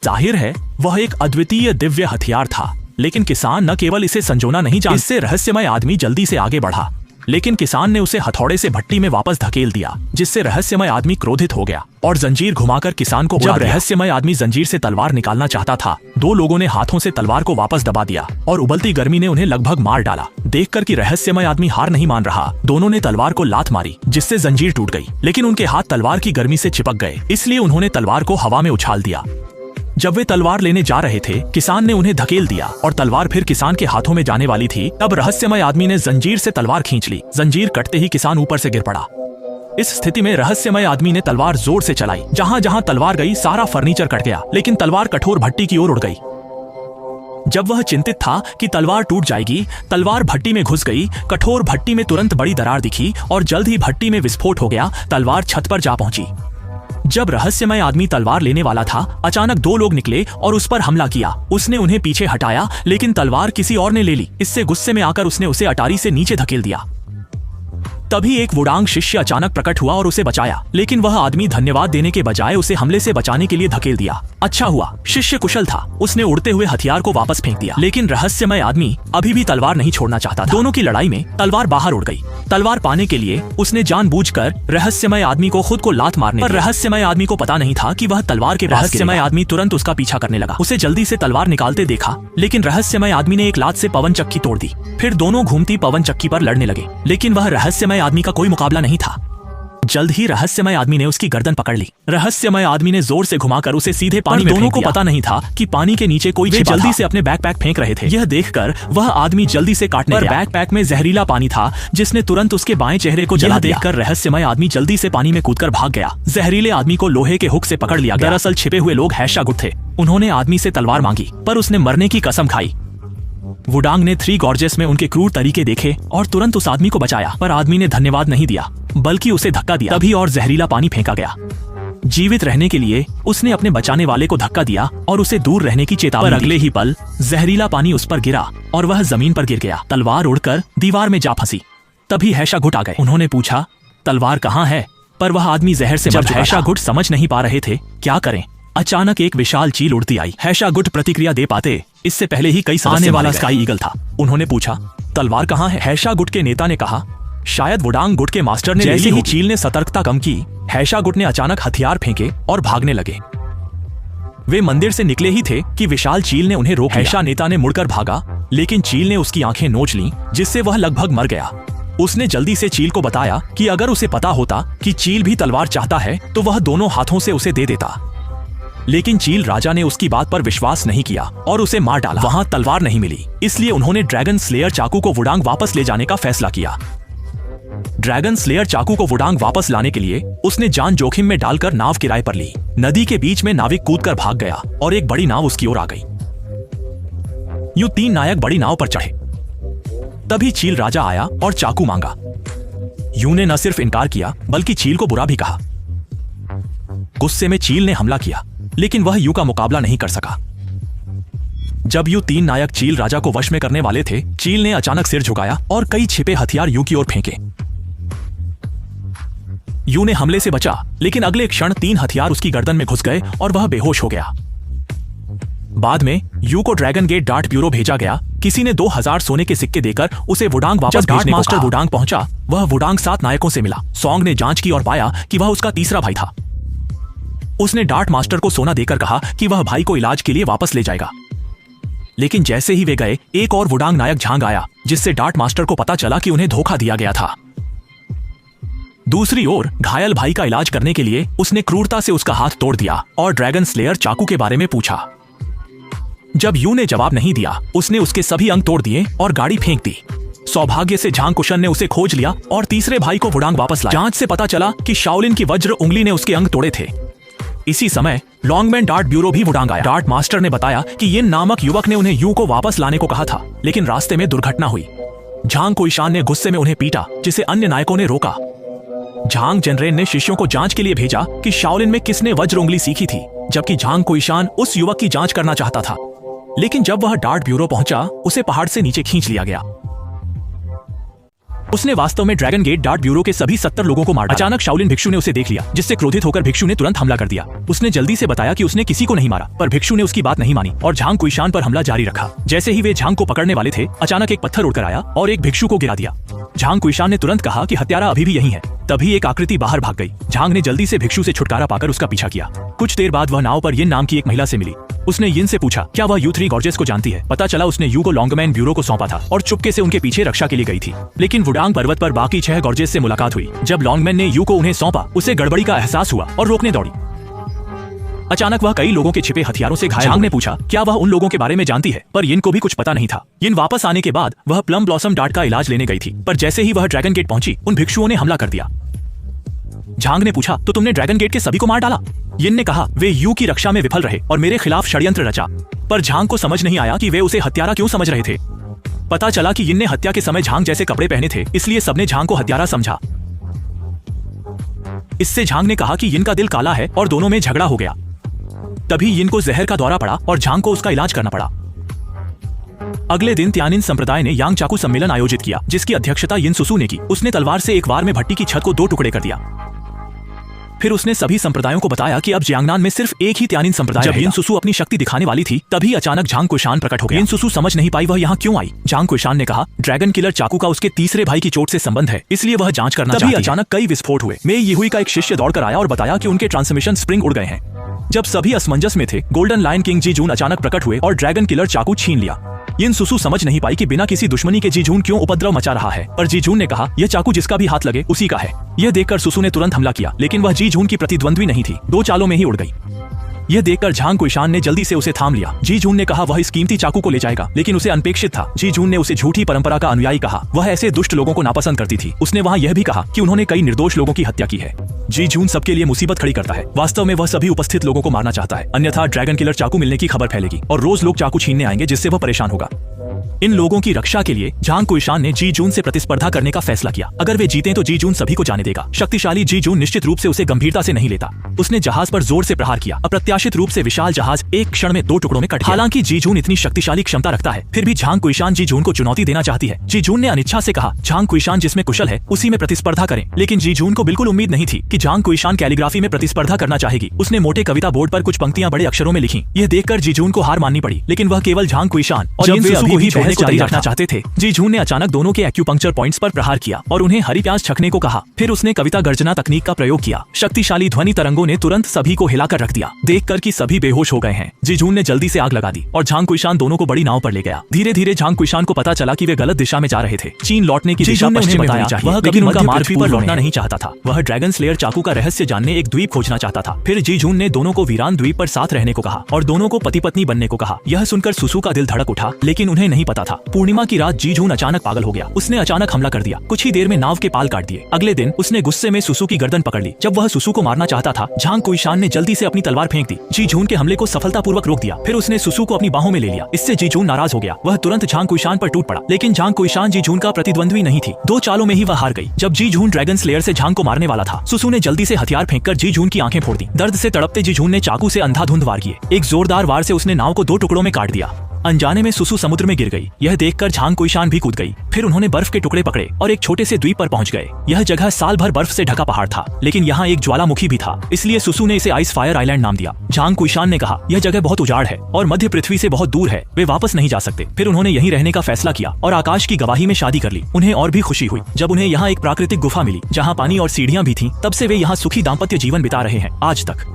जाहिर है वह एक अद्वितीय दिव्य हथियार था, लेकिन किसान न केवल इसे संजोना नहीं जानता। इससे रहस्यमय आदमी जल्दी से आगे बढ़ा, लेकिन किसान ने उसे हथौड़े से भट्टी में वापस धकेल दिया, जिससे रहस्यमय आदमी क्रोधित हो गया और जंजीर घुमाकर किसान को उड़ा दिया। रहस्यमय आदमी जंजीर से तलवार निकालना चाहता था, दो लोगों ने हाथों से तलवार को वापस दबा दिया और उबलती गर्मी ने उन्हें लगभग मार डाला। देखकर कि रहस्यमय आदमी हार नहीं मान रहा, दोनों ने तलवार को लात मारी, जिससे जंजीर टूट गई, लेकिन उनके हाथ तलवार की गर्मी से चिपक गए, इसलिए उन्होंने तलवार को हवा में उछाल दिया। जब वे तलवार लेने जा रहे थे, किसान ने उन्हें धकेल दिया और तलवार फिर किसान के हाथों में जाने वाली थी। तब रहस्यमय आदमी ने जंजीर से तलवार खींच ली। जंजीर कटते ही किसान ऊपर से गिर पड़ा। इस स्थिति में रहस्यमय आदमी ने तलवार जोर से चलाई। जहां जहां तलवार गई सारा फर्नीचर कट गया, लेकिन तलवार कठोर भट्टी की ओर उड़ गई। जब वह चिंतित था कि तलवार टूट जाएगी, तलवार भट्टी में घुस गई। कठोर भट्टी में तुरंत बड़ी दरार दिखी और जल्द ही भट्टी में विस्फोट हो गया। तलवार छत पर जा पहुंची। जब रहस्यमय आदमी तलवार लेने वाला था, अचानक दो लोग निकले और उस पर हमला किया। उसने उन्हें पीछे हटाया, लेकिन तलवार किसी और ने ले ली। इससे गुस्से में आकर उसने उसे अटारी से नीचे धकेल दिया। तभी एक वुडांग शिष्य अचानक प्रकट हुआ और उसे बचाया, लेकिन वह आदमी धन्यवाद देने के बजाय उसे हमले से बचाने के लिए धकेल दिया। अच्छा हुआ, शिष्य कुशल था, उसने उड़ते हुए हथियार को वापस फेंक दिया। लेकिन रहस्यमय आदमी अभी भी तलवार नहीं छोड़ना चाहता था। दोनों की लड़ाई में तलवार बाहर उड़ गई। तलवार पाने के लिए उसने जानबूझकर रहस्यमय आदमी को खुद को लात मारने पर रहस्यमय आदमी को पता नहीं था कि वह तलवार के रहस्यमय आदमी तुरंत उसका पीछा करने लगा। उसे जल्दी से तलवार निकालते देखा, लेकिन रहस्यमय आदमी ने एक लात से पवन चक्की तोड़ दी। फिर दोनों घूमती पवन चक्की पर लड़ने लगे, लेकिन वह रहस्यमय आदमी का कोई मुकाबला नहीं था। जल्द ही रहस्यमय आदमी ने उसकी गर्दन पकड़ ली। रहस्यमय आदमी ने जोर से घुमाकर उसे सीधे पानी में फेंक दिया। दोनों को पता नहीं था कि पानी के नीचे कोई छिपा था। जल्दी से अपने बैकपैक फेंक रहे थे। यह देखकर वह आदमी जल्दी से काटने गया। बैकपैक में जहरीला पानी था, जिसने तुरंत उसके बाएं चेहरे को जला दिया। देखकर रहस्यमय आदमी जल्दी से पानी में कूदकर भाग गया। जहरीले आदमी को लोहे के हुक से पकड़ लिया गया। दरअसल छिपे हुए लोग हैशागुट थे। उन्होंने आदमी से तलवार मांगी, पर उसने मरने की कसम खाई। वुडांग ने थ्री गॉर्जेस में उनके क्रूर तरीके देखे और तुरंत उस आदमी को बचाया, पर आदमी ने धन्यवाद नहीं दिया, बल्कि उसे धक्का दिया। तभी और जहरीला पानी फेंका गया। जीवित रहने के लिए उसने अपने बचाने वाले को धक्का दिया और उसे दूर रहने की चेतावनी दी। अगले ही पल जहरीला पानी उस पर गिरा और वह जमीन पर गिर गया। तलवार उड़कर दीवार में जा फंसी। तभी हैशागुट आ गए। उन्होंने पूछा, तलवार कहाँ है? पर वह आदमी जहर से मर चुका था। हैशागुट समझ नहीं पा रहे थे क्या करें। अचानक एक विशाल चील उड़ती आई। हैशागुट प्रतिक्रिया दे पाते इससे पहले ही कई आने वाला स्काई ईगल था। उन्होंने पूछा, तलवार कहाँ है? हैशागुट के नेता ने कहा, शायद वुडांग गुट के मास्टर ने। जैसे ही चील ने सतर्कता कम की, हैशागुट ने अचानक हथियार फेंके और भागने लगे। वे मंदिर से निकले ही थे कि विशाल चील ने उन्हें रोक लिया। हैशा नेता ने मुड़कर भागा, लेकिन चील ने उसकी आंखें नोच लीं, जिससे वह लगभग मर गया। उसने जल्दी से चील को बताया कि अगर उसे पता होता कि चील भी तलवार चाहता है तो वह दोनों हाथों से उसे दे देता। लेकिन चील राजा ने उसकी बात पर विश्वास नहीं किया और उसे मार डाला। वहां तलवार नहीं मिली, इसलिए उन्होंने ड्रैगन स्लेयर चाकू को वुडांग वापस ले जाने का फैसला किया। ड्रैगन स्लेयर चाकू को वुडांग वापस लाने के लिए उसने जान जोखिम में डालकर नाव किराए पर ली। नदी के बीच में नाविक कूदकर भाग गया और एक बड़ी नाव उसकी ओर आ गई। यूं तीन नायक बड़ी नाव पर चढ़े। तभी चील राजा आया और चाकू मांगा। यूं ने न सिर्फ इनकार किया, बल्कि चील को बुरा भी कहा। गुस्से में चील ने हमला किया, लेकिन वह यू का मुकाबला नहीं कर सका। जब यू तीन नायक चील राजा को वश में करने वाले थे, चील ने अचानक सिर झुकाया और कई छिपे हथियार यू की ओर फेंके। यू ने हमले से बचा, लेकिन अगले क्षण तीन हथियार उसकी गर्दन में घुस गए और वह बेहोश हो गया। बाद में यू को ड्रैगन गेट डार्ट ब्यूरो भेजा गया। किसी ने 2000 सोने के सिक्के देकर उसे वुडांग वापस भेजने को कहा। वुडांग पहुंचा, वह वुडांग 7 नायकों से मिला। सॉन्ग ने जांच की और पाया कि वह उसका तीसरा भाई था। उसने डार्ट मास्टर को सोना देकर कहा कि वह भाई को इलाज के लिए वापस ले जाएगा। लेकिन जैसे ही वे गए, एक और वुडांग नायक झांग आया, जिससे डार्ट मास्टर को पता चला कि उन्हें धोखा दिया गया था। दूसरी ओर घायल भाई का इलाज करने के लिए उसने क्रूरता से उसका हाथ तोड़ दिया और ड्रैगन स्लेयर चाकू के बारे में पूछा। जब यू ने जवाब नहीं दिया, उसने उसके सभी अंग तोड़ दिए और गाड़ी फेंक दी। सौभाग्य से झांग कुशन ने उसे खोज लिया और तीसरे भाई को वुडांग वापस लाया। जांच से पता चला कि शाओलिन की वज्र उंगली ने उसके अंग तोड़े थे। इसी समय लॉन्गमैन डार्ट ब्यूरो भी वुडांग आया। डार्ट मास्टर ने बताया कि यिन नामक युवक ने उन्हें यू को वापस लाने को कहा था, लेकिन रास्ते में दुर्घटना हुई। झांग कुईशान ने गुस्से में उन्हें पीटा, जिसे अन्य नायकों ने रोका। झांग जनरेन ने शिष्यों को जांच के लिए भेजा कि शाओलिन में किसने वज्र उंगली सीखी थी, जबकि झांग कुईशान उस युवक की जांच करना चाहता था। लेकिन जब वह डार्ट ब्यूरो पहुंचा, उसे पहाड़ से नीचे खींच लिया गया। उसने वास्तव में ड्रैगन गेट डार्ट ब्यूरो के सभी 70 लोगों को मार डाला। अचानक शाओलिन भिक्षु ने उसे देख लिया, जिससे क्रोधित होकर भिक्षु ने तुरंत हमला कर दिया। उसने जल्दी से बताया कि उसने किसी को नहीं मारा, पर भिक्षु ने उसकी बात नहीं मानी और झांग कुईशान पर हमला जारी रखा। जैसे ही वे झांग को पकड़ने वाले थे, अचानक एक पत्थर उड़कर आया और एक भिक्षु को गिरा दिया। झांग कुईशान ने तुरंत कहा कि हत्यारा अभी भी यही है। तभी एक आकृति बाहर भाग गई। झांग ने जल्दी से भिक्षु से छुटकारा पाकर उसका पीछा किया। कुछ देर बाद वह नाव पर यिन नाम की एक महिला से मिली। उसने यिन से पूछा, क्या वह यू3 गॉर्जेस को जानती है? पता चला उसने यू को लॉन्गमैन ब्यूरो को सौंपा था और चुपके से उनके पीछे रक्षा के लिए गई थी। लेकिन वुडांग पर्वत पर बाकी 6 गॉर्जेस से मुलाकात हुई। जब लॉन्गमैन ने यू को उन्हें सौंपा, उसे गड़बड़ी का एहसास हुआ और रोकने दौड़ी। अचानक वह कई लोगों के छिपे हथियारों से घायल। झांग ने पूछा, क्या वह उन लोगों के बारे में जानती है? पर यिन को भी कुछ पता नहीं था। यिन वापस आने के बाद वह प्लम ब्लॉसम डार्ट का इलाज लेने गई थी, पर जैसे ही वह ड्रैगन गेट पहुंची, उन भिक्षुओं ने हमला कर दिया। झांग ने पूछा, तो तुमने ड्रैगन गेट के सभी को मार डाला? यिन ने कहा, वे यू की रक्षा में विफल रहे और मेरे खिलाफ षड्यंत्र रचा। पर झांग को समझ नहीं आया कि वे उसे हत्यारा क्यों समझ रहे थे। पता चला कि यिन ने हत्या के समय झांग जैसे कपड़े पहने थे, इसलिए सबने झांग को हत्यारा समझा। इससे झांग ने कहा कि यिन का दिल काला है और दोनों में झगड़ा हो गया। तभी यिन को जहर का दौरा पड़ा और झांग को उसका इलाज करना पड़ा। अगले दिन त्यानिन संप्रदाय ने यांग चाकू सम्मेलन आयोजित किया, जिसकी अध्यक्षता यिन सुसु ने की। उसने तलवार से एक वार में भट्टी की छत को 2 टुकड़े कर दिया। फिर उसने सभी संप्रदायों को बताया कि अब जियांगनान में सिर्फ एक ही त्यानिन संप्रदाय है। जब यिन सुसु अपनी शक्ति दिखाने वाली थी, तभी अचानक झांग कुईशान प्रकट हो गया। यिन सुसु समझ नहीं पाई वह यहाँ क्यों आई। झांग कुईशान ने कहा, ड्रैगन किलर चाकू का उसके तीसरे भाई की चोट से संबंध है, इसलिए वह जांच करना चाहती है। अचानक कई विस्फोट हुए। मे यीहुई का एक शिष्य दौड़कर आया और बताया कि उनके ट्रांसमिशन स्प्रिंग उड़ गए हैं। जब सभी असमंजस में थे, गोल्डन लायन किंग जी जून अचानक प्रकट हुए और ड्रैगन किलर चाकू छीन लिया। यिन सुसु समझ नहीं पाई कि बिना किसी दुश्मनी के जी जून क्यों उपद्रव मचा रहा है, पर जी जून ने कहा, यह चाकू जिसका भी हाथ लगे उसी का है। यह देखकर सुसु ने तुरंत हमला किया, लेकिन वह जी जून की प्रतिद्वंद्वी नहीं थी, 2 चालों में ही उड़ गई। यह देखकर झांग कुईशान ने जल्दी से उसे थाम लिया। जी जून ने कहा वह इस कीमती चाकू को ले जाएगा, लेकिन उसे अनपेक्षित था। जी जून ने उसे झूठी परंपरा का अनुयायी कहा। वह ऐसे दुष्ट लोगों को नापसंद करती थी। उसने वहां यह भी कहा कि उन्होंने कई निर्दोष लोगों की हत्या की है। जी जून सबके लिए मुसीबत खड़ी करता है। वास्तव में वह सभी उपस्थित लोगों को मारना चाहता है, अन्यथा ड्रैगन किलर चाकू मिलने की खबर फैलेगी और रोज लोग चाकू छीनने आएंगे, जिससे वह परेशान होगा। इन लोगों की रक्षा के लिए झांग कुईशान ने जी जून से प्रतिस्पर्धा करने का फैसला किया। अगर वे जीते तो जी जून सभी को जाने देगा। शक्तिशाली जी जून निश्चित रूप से उसे गंभीरता से नहीं लेता। उसने जहाज पर जोर से प्रहार किया। अप्रत्याशित रूप से विशाल जहाज एक क्षण में 2 टुकड़ों में कट गया। हालांकि जी जून इतनी शक्तिशाली क्षमता रखता है, फिर भी झांग कुईशान जी जून को चुनौती देना चाहती है। जी जून ने अनिच्छा से कहा, झांग कुईशान जिसमें कुशल है उसी में प्रतिस्पर्धा करें। लेकिन जी जून को बिल्कुल उम्मीद नहीं थी कि झांग कुईशान कैलीग्राफी में प्रतिस्पर्धा करना चाहेगी। उसने मोटे कविता बोर्ड पर कुछ पंक्तियां बड़े अक्षरों में लिखी। यह देखकर जी जून को हार माननी पड़ी, लेकिन वह केवल झांग कुईशान और यिन सुसु को ही बहस जारी रखना चाहते थे। जी जून ने अचानक दोनों के एक्यूपंक्चर पॉइंट्स पर प्रहार किया और उन्हें हरी प्याज छकने को कहा। फिर उसने कविता गर्जना तकनीक का प्रयोग किया। शक्तिशाली ध्वनि तरंगों ने तुरंत सभी को हिलाकर रख दिया। देखकर कि सभी बेहोश हो गए हैं, जी जून ने जल्दी से आग लगा दी और झांग कुईशान दोनों को बड़ी नाव पर ले गया। धीरे धीरे झांग कुईशान को पता चला कि वे गलत दिशा में जा रहे थे। चीन लौटने की दिशा पश्चिम में होनी चाहिए, लेकिन उनका मार्ग पर लौटना नहीं चाहता था। वह ड्रैगन स्लेयर चाकू का रहस्य जानने एक द्वीप खोजना चाहता था। फिर जी जून ने दोनों को वीरान द्वीप पर साथ रहने को कहा और दोनों को पति पत्नी बनने को कहा। यह सुनकर सुसु का दिल धड़क उठा, लेकिन उन्हें नहीं पता था पूर्णिमा की रात जी जून अचानक पागल हो गया। उसने अचानक हमला कर दिया। कुछ ही देर में नाव के पाल काट दिए। अगले दिन उसने गुस्से में सुसु की गर्दन पकड़ ली। जब वह सुसु को मारना चाहता था, झांग कुईशान ने जल्दी से अपनी तलवार फेंक दी। जी जून के हमले को सफलतापूर्वक रोक दिया। फिर उसने सुसु को अपनी बाहों में ले लिया। इससे जी जून नाराज हो गया। वह तुरंत झांग कुईशान पर टूट पड़ा, लेकिन झांग कुईशान जी जून का प्रतिद्वंद्वी नहीं थी। 2 चालों में ही वह हार गई। जब जी जून ड्रैगन स्लेयर से झांग को मारने वाला था, सुसु ने जल्दी से हथियार फेंककर जी जून की आंखें फोड़ दी। दर्द से तड़पते जी जून ने चाकू से अंधाधुंध वार किए। एक जोरदार वार से उसने नाव को 2 टुकड़ों में काट दिया। अनजाने में सुसु समुद्र में गिर गई। यह देखकर झांग कुईशान भी कूद गई। फिर उन्होंने बर्फ के टुकड़े पकड़े और एक छोटे से द्वीप पर पहुंच गए। यह जगह साल भर बर्फ से ढका पहाड़ था, लेकिन यहाँ एक ज्वालामुखी भी था, इसलिए सुसु ने इसे आइस फायर आइलैंड नाम दिया। झांग कुईशान ने कहा, यह जगह बहुत उजाड़ है और मध्य पृथ्वी से बहुत दूर है, वे वापस नहीं जा सकते। फिर उन्होंने यहीं रहने का फैसला किया और आकाश की गवाही में शादी कर ली। उन्हें और भी खुशी हुई जब उन्हें यहाँ एक प्राकृतिक गुफा मिली, जहाँ पानी और सीढ़ियां भी थीं। तब से वे यहाँ सुखी दाम्पत्य जीवन बिता रहे हैं आज तक।